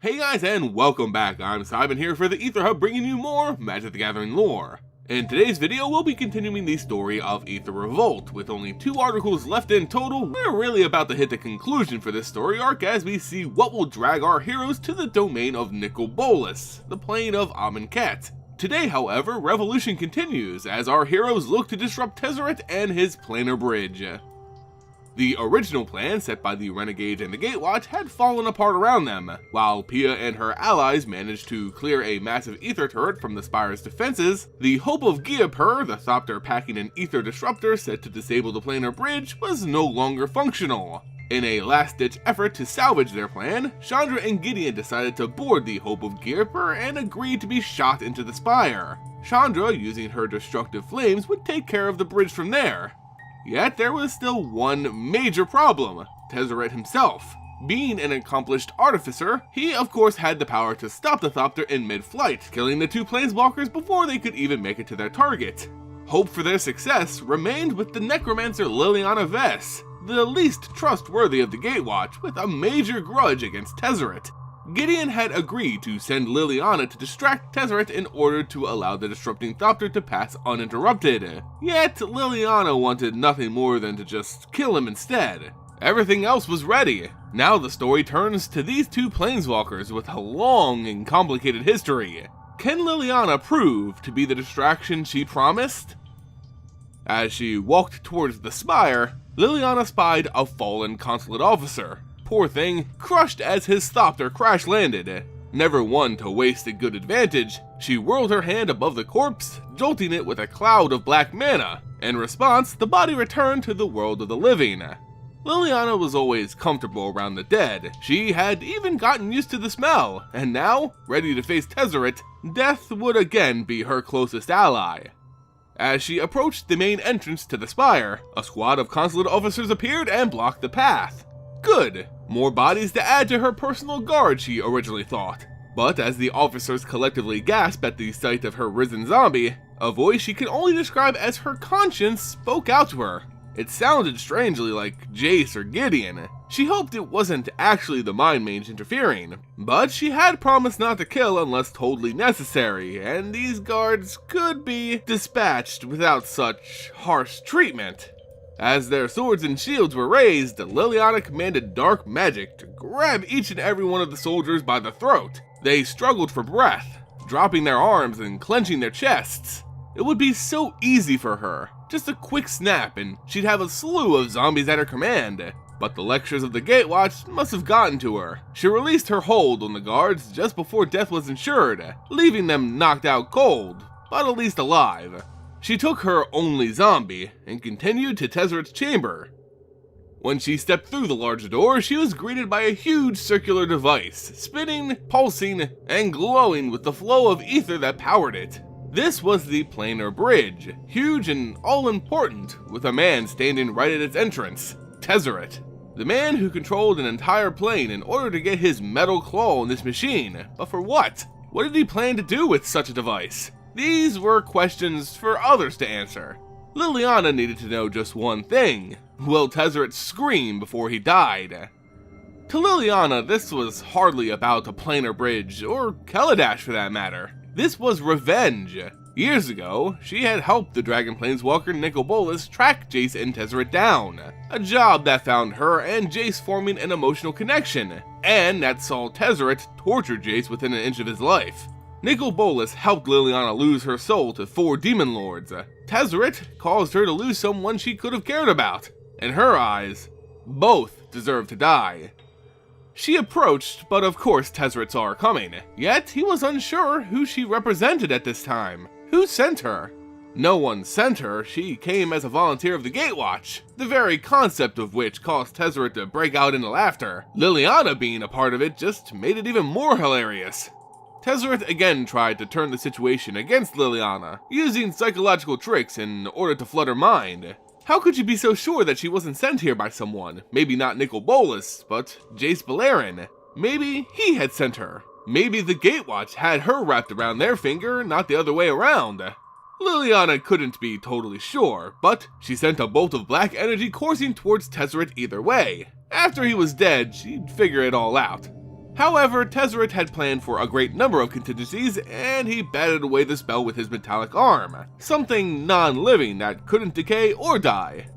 Hey guys, and welcome back. I'm Seiben here for the Aether Hub, bringing you more Magic the Gathering lore. In today's video, we'll be continuing the story of Aether Revolt. With only 2 articles left in total, we're really about to hit the conclusion for this story arc as we see what will drag our heroes to the domain of Nicol Bolas, the plane of Amonkhet. Today, however, revolution continues as our heroes look to disrupt Tezzeret and his Planar Bridge. The original plan set by the Renegades and the Gatewatch had fallen apart around them. While Pia and her allies managed to clear a massive ether turret from the spire's defenses, the hope of Giapur, the Thopter packing an ether disruptor set to disable the Planar Bridge, was no longer functional. In a last-ditch effort to salvage their plan, Chandra and Gideon decided to board the hope of Giapur and agreed to be shot into the spire. Chandra, using her destructive flames, would take care of the bridge from there. Yet there was still one major problem: Tezzeret himself. Being an accomplished artificer, he of course had the power to stop the Thopter in mid-flight, killing the 2 Planeswalkers before they could even make it to their target. Hope for their success remained with the necromancer Liliana Vess, the least trustworthy of the Gatewatch, with a major grudge against Tezzeret. Gideon had agreed to send Liliana to distract Tezzeret in order to allow the disrupting Thopter to pass uninterrupted. Yet Liliana wanted nothing more than to just kill him instead. Everything else was ready. Now the story turns to these 2 Planeswalkers with a long and complicated history. Can Liliana prove to be the distraction she promised? As she walked towards the spire, Liliana spied a fallen consulate officer. Poor thing, crushed as his Thopter crash-landed. Never one to waste a good advantage, she whirled her hand above the corpse, jolting it with a cloud of black mana. In response, the body returned to the world of the living. Liliana was always comfortable around the dead. She had even gotten used to the smell, and now, ready to face Tezzeret, death would again be her closest ally. As she approached the main entrance to the spire, a squad of consulate officers appeared and blocked the path. Good! More bodies to add to her personal guard, she originally thought. But as the officers collectively gasped at the sight of her risen zombie, a voice she could only describe as her conscience spoke out to her. It sounded strangely like Jace or Gideon. She hoped it wasn't actually the Mind Mage interfering, but she had promised not to kill unless totally necessary, and these guards could be dispatched without such harsh treatment. As their swords and shields were raised, Liliana commanded dark magic to grab each and every one of the soldiers by the throat. They struggled for breath, dropping their arms and clenching their chests. It would be so easy for her. Just a quick snap and she'd have a slew of zombies at her command. But the lectures of the Gatewatch must have gotten to her. She released her hold on the guards just before death was ensured, leaving them knocked out cold, but at least alive. She took her only zombie and continued to Tezzeret's chamber. When she stepped through the large door, she was greeted by a huge circular device, spinning, pulsing, and glowing with the flow of ether that powered it. This was the Planar Bridge, huge and all-important, with a man standing right at its entrance, Tezzeret. The man who controlled an entire plane in order to get his metal claw on this machine. But for what? What did he plan to do with such a device? These were questions for others to answer. Liliana needed to know just one thing: will Tezzeret scream before he died? To Liliana, this was hardly about a Planar Bridge, or Kaladesh for that matter. This was revenge. Years ago, she had helped the Dragon Planeswalker Nicol Bolas track Jace and Tezzeret down, a job that found her and Jace forming an emotional connection, and that saw Tezzeret torture Jace within an inch of his life. Nicol Bolas helped Liliana lose her soul to 4 demon lords. Tezzeret caused her to lose someone she could have cared about. In her eyes, both deserved to die. She approached, but of course Tezzeret saw her coming. Yet he was unsure who she represented at this time. Who sent her? No one sent her, she came as a volunteer of the Gatewatch, the very concept of which caused Tezzeret to break out into laughter. Liliana being a part of it just made it even more hilarious. Tezzeret again tried to turn the situation against Liliana, using psychological tricks in order to flood her mind. How could you be so sure that she wasn't sent here by someone? Maybe not Nicol Bolas, but Jace Beleren. Maybe he had sent her. Maybe the Gatewatch had her wrapped around their finger, not the other way around. Liliana couldn't be totally sure, but she sent a bolt of black energy coursing towards Tezzeret either way. After he was dead, she'd figure it all out. However, Tezzeret had planned for a great number of contingencies, and he batted away the spell with his metallic arm, something non-living that couldn't decay or die.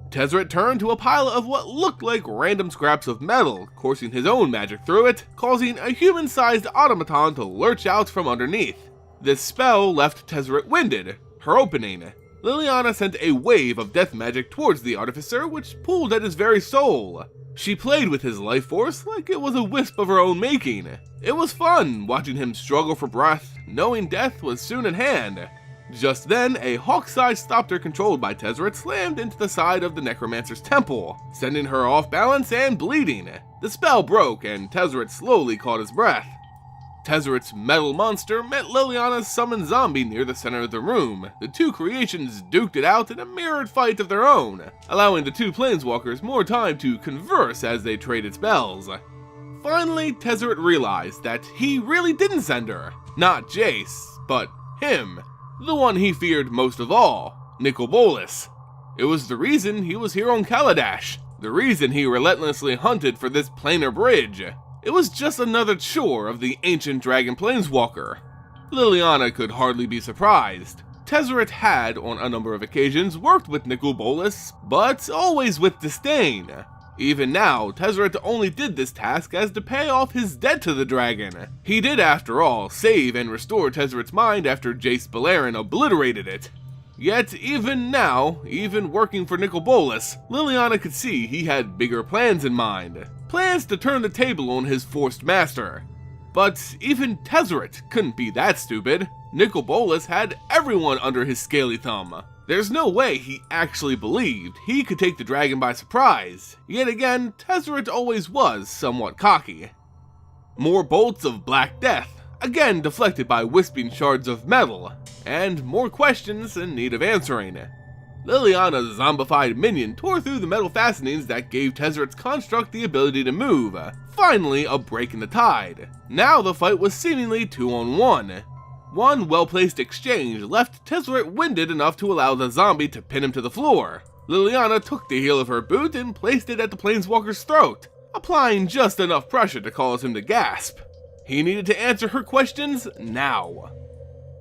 Tezzeret turned to a pile of what looked like random scraps of metal, coursing his own magic through it, causing a human-sized automaton to lurch out from underneath. This spell left Tezzeret winded, her opening. Liliana sent a wave of death magic towards the artificer, which pulled at his very soul. She played with his life force like it was a wisp of her own making. It was fun watching him struggle for breath, knowing death was soon at hand. Just then, a hawk-sized thopter controlled by Tezzeret slammed into the side of the necromancer's temple, sending her off balance and bleeding. The spell broke, and Tezzeret slowly caught his breath. Tezzeret's metal monster met Liliana's summoned zombie near the center of the room. The two creations duked it out in a mirrored fight of their own, allowing the two planeswalkers more time to converse as they traded spells. Finally, Tezzeret realized that he really didn't send her. Not Jace, but him. The one he feared most of all, Nicol Bolas. It was the reason he was here on Kaladesh, the reason he relentlessly hunted for this Planar Bridge. It was just another chore of the ancient dragon planeswalker. Liliana could hardly be surprised. Tezzeret had, on a number of occasions, worked with Nicol Bolas, but always with disdain. Even now, Tezzeret only did this task as to pay off his debt to the dragon. He did, after all, save and restore Tezzeret's mind after Jace Beleren obliterated it. Yet even now, even working for Nicol Bolas, Liliana could see he had bigger plans in mind. Plans to turn the table on his forced master. But even Tezzeret couldn't be that stupid. Nicol Bolas had everyone under his scaly thumb. There's no way he actually believed he could take the dragon by surprise. Yet again, Tezzeret always was somewhat cocky. More bolts of black death, again deflected by wisping shards of metal, and more questions in need of answering. Liliana's zombified minion tore through the metal fastenings that gave Tezzeret's construct the ability to move, finally a break in the tide. Now the fight was seemingly 2-on-1. One well-placed exchange left Tezzeret winded enough to allow the zombie to pin him to the floor. Liliana took the heel of her boot and placed it at the planeswalker's throat, applying just enough pressure to cause him to gasp. He needed to answer her questions now.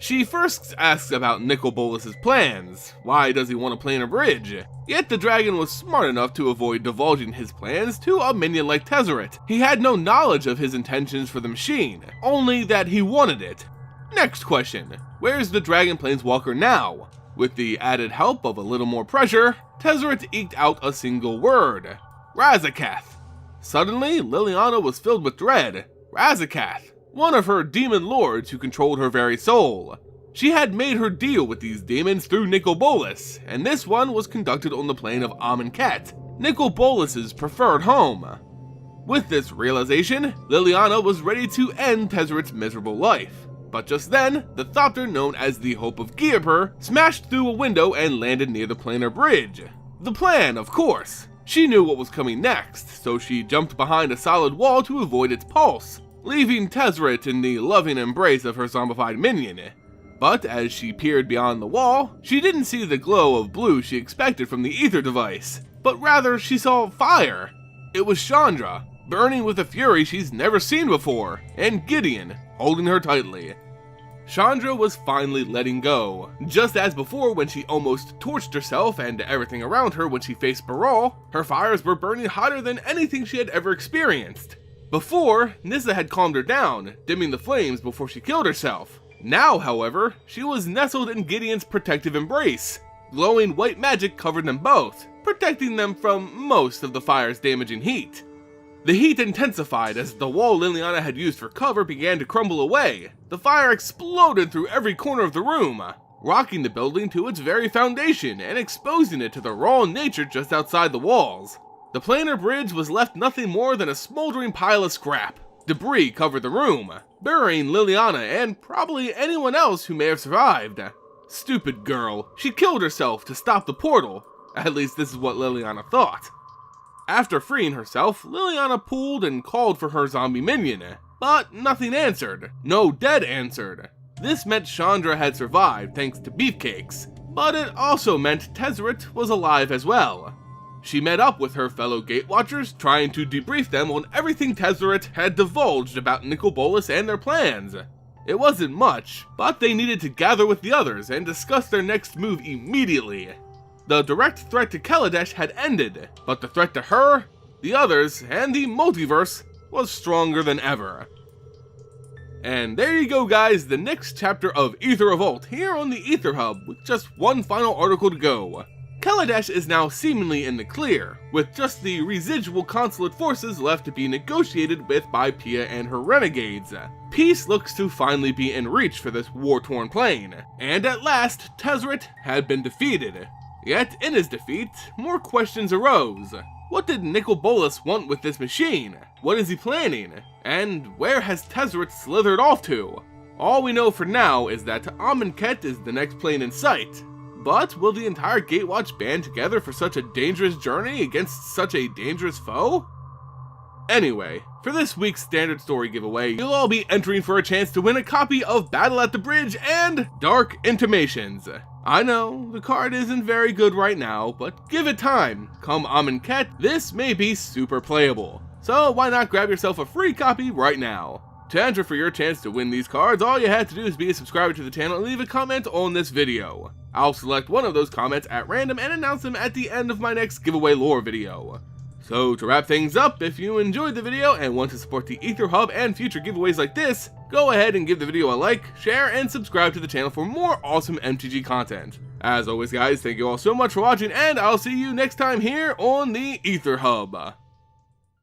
She first asks about Nicol Bolas' plans. Why does he want to Planar Bridge? Yet the dragon was smart enough to avoid divulging his plans to a minion like Tezzeret. He had no knowledge of his intentions for the machine, only that he wanted it. Next question, where's the dragon planeswalker now? With the added help of a little more pressure, Tezzeret eked out a single word, Razakath. Suddenly, Liliana was filled with dread. Razakath, one of her demon lords who controlled her very soul. She had made her deal with these demons through Nicol Bolas, and this one was conducted on the plane of Amonkhet, Nicol Bolas' preferred home. With this realization, Liliana was ready to end Tezzeret's miserable life. But just then, the thopter known as the Hope of Gearper smashed through a window and landed near the Planar Bridge. The plan, of course. She knew what was coming next, so she jumped behind a solid wall to avoid its pulse, leaving Tezzeret in the loving embrace of her zombified minion. But as she peered beyond the wall, she didn't see the glow of blue she expected from the ether device, but rather she saw fire. It was Chandra, burning with a fury she's never seen before, and Gideon, holding her tightly. Chandra was finally letting go, just as before when she almost torched herself and everything around her when she faced Baral. Her fires were burning hotter than anything she had ever experienced. Before, Nizzah had calmed her down, dimming the flames before she killed herself. Now, however, she was nestled in Gideon's protective embrace. Glowing white magic covered them both, protecting them from most of the fire's damaging heat. The heat intensified as the wall Liliana had used for cover began to crumble away. The fire exploded through every corner of the room, rocking the building to its very foundation and exposing it to the raw nature just outside the walls. The Planar Bridge was left nothing more than a smoldering pile of scrap. Debris covered the room, burying Liliana and probably anyone else who may have survived. Stupid girl, she killed herself to stop the portal. At least this is what Liliana thought. After freeing herself, Liliana pulled and called for her zombie minion, but nothing answered. No dead answered. This meant Chandra had survived thanks to beefcakes, but it also meant Tezzeret was alive as well. She met up with her fellow Gatewatchers, trying to debrief them on everything Tezzeret had divulged about Nicol Bolas and their plans. It wasn't much, but they needed to gather with the others and discuss their next move immediately. The direct threat to Kaladesh had ended, but the threat to her, the others, and the multiverse was stronger than ever. And there you go guys, the next chapter of Aether Revolt here on the Aether Hub, with just one final article to go. Kaladesh is now seemingly in the clear, with just the residual consulate forces left to be negotiated with by Pia and her Renegades. Peace looks to finally be in reach for this war-torn plane, and at last, Tezzeret had been defeated. Yet, in his defeat, more questions arose. What did Nicol Bolas want with this machine? What is he planning? And where has Tezzeret slithered off to? All we know for now is that Amonkhet is the next plane in sight. But will the entire Gatewatch band together for such a dangerous journey against such a dangerous foe? Anyway, for this week's standard story giveaway, you'll all be entering for a chance to win a copy of Battle at the Bridge and Dark Intimations. I know, the card isn't very good right now, but give it time. Come Amonkhet, this may be super playable. So why not grab yourself a free copy right now? To enter for your chance to win these cards, all you have to do is be a subscriber to the channel and leave a comment on this video. I'll select one of those comments at random and announce them at the end of my next giveaway lore video. So to wrap things up, if you enjoyed the video and want to support the Aether Hub and future giveaways like this, go ahead and give the video a like, share, and subscribe to the channel for more awesome MTG content. As always guys, thank you all so much for watching, and I'll see you next time here on the Aether Hub.